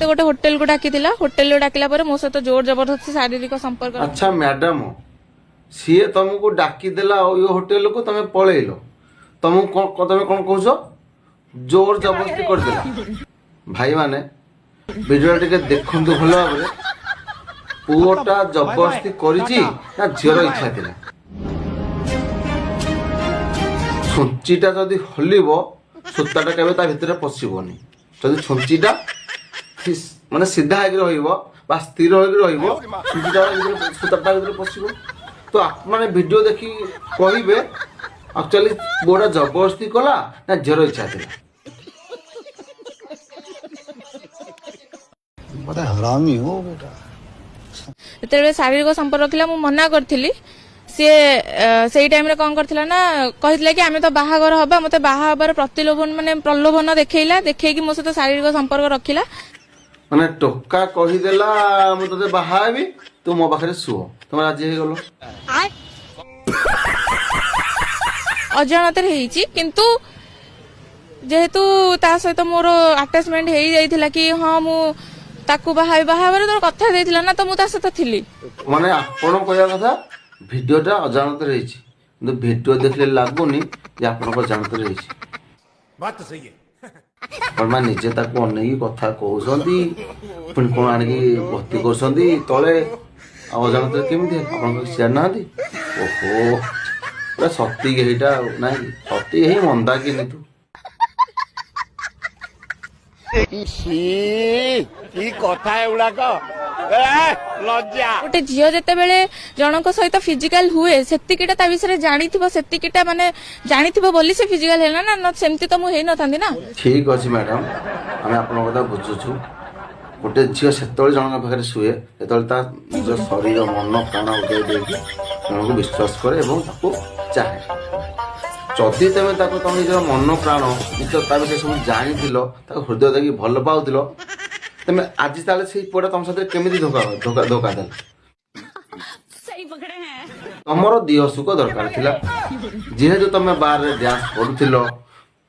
मते गोटे होटल को डाकिथिला होटल डाकिला परे मो सहित जोर जबरदस्ती शारीरिक संपर्क। अच्छा मैडम सी तुमको डाकिदेला ये होटेल को तुम पलैल तुमको तुम कौन कह जोर जबरदस्ती करदेला भाई माने वीडियो टिके देखंतु भल भाव पुओटा जबरदस्ती करिछि ना झीर इच्छा थिला छुंचीटा जदि हलिब सूताटा केबे ता भितर पसिबोनी जदि छुंचीटा माने सीधा होकर रहिबो बा स्थिर होकर रहिबो छुंचीटा सूताटा भितर पसिबो तो आप माने वीडियो देखि कहिबे एक्चुअली बोरा जबरदस्ती कला ना झीर इच्छा थिला बड़ा हरामी हो बेटा जेतेबेले शारीरिक संपर्क रखिला मु मना करथिली सी से टाइम रे कौन करथिला ना कहितला कि आमे तो बाहागर हबा मते बाहा हबार प्रतिलोभन माने प्रलोभन देखैला देखै कि मो सहित शारीरिक संपर्क रखिला माने टोका कहि देला मु तते बाहाबी तू मो पाखरे सुओ तुम राजी हे गलो अजाणत हेइची किंतु जेहेतु ता सहित मोर अटैचमेंट हेइ जाइथिला कि हां मु ताकू बाहाबार तो कथा देथिला ना तो मु ता सहित थिली माने आपण कहया कथा वीडियोटा अजाणत रहिछि किंतु वीडियो देखले लागुनी जे आपण को जानत रहिछि बात तो सही है पर मान निजे ताको अनेकी कथा कहउसंती पुन कोन आनी भक्ति करसंती तळे अजाणत केमिति आपण को शेयर नादी ओहो पूरा सत्य गेहिटा नाही सत्य हे मंदा किनी तू की कथा एगुड़ाक लज्जा गोटे झील जेतेबेले जनक सहित फिजिकल हुए सेतिकिटा ता विषय जानिथिबो सेतिकिटा माने जानिथिबो बोली से फिजिकल हैला ना सेमति तो मु हेइ नथांदी ना ठीक अछि मैडम हमें आपण कथा बुझुछु गोटे झील सेतळे जनक पाखरे सुए सेतळे ता निज शरीर मन प्राण उठे देकी जनक विश्वास करे एवं ताको चाहे जदि तुम तुम निज मन प्राण निज ता विषय सब जानिथिलो ताको हृदय देखि भल पाउथिलो तुम आज ताले से पुरा तुम साथे केमिति धोखा धोखा धोखा देल सही पकड़े हैं तमरो दिह सुख दरकार थिला जेहेतु तुम बार रे डांस करूथिलो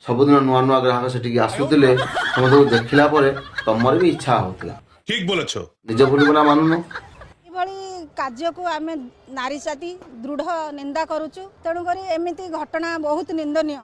सबुदिन नुआ नुआ ग्राहक सेठी आसुथिले तुम तो देखिला परे तमर भी इच्छा होतला ठीक बोलछो निज भूल बना मानुनो भली कार्य को आम नारी जाति दृढ़ निंदा करुचु तेणुक एमती घटना बहुत निंदनीय।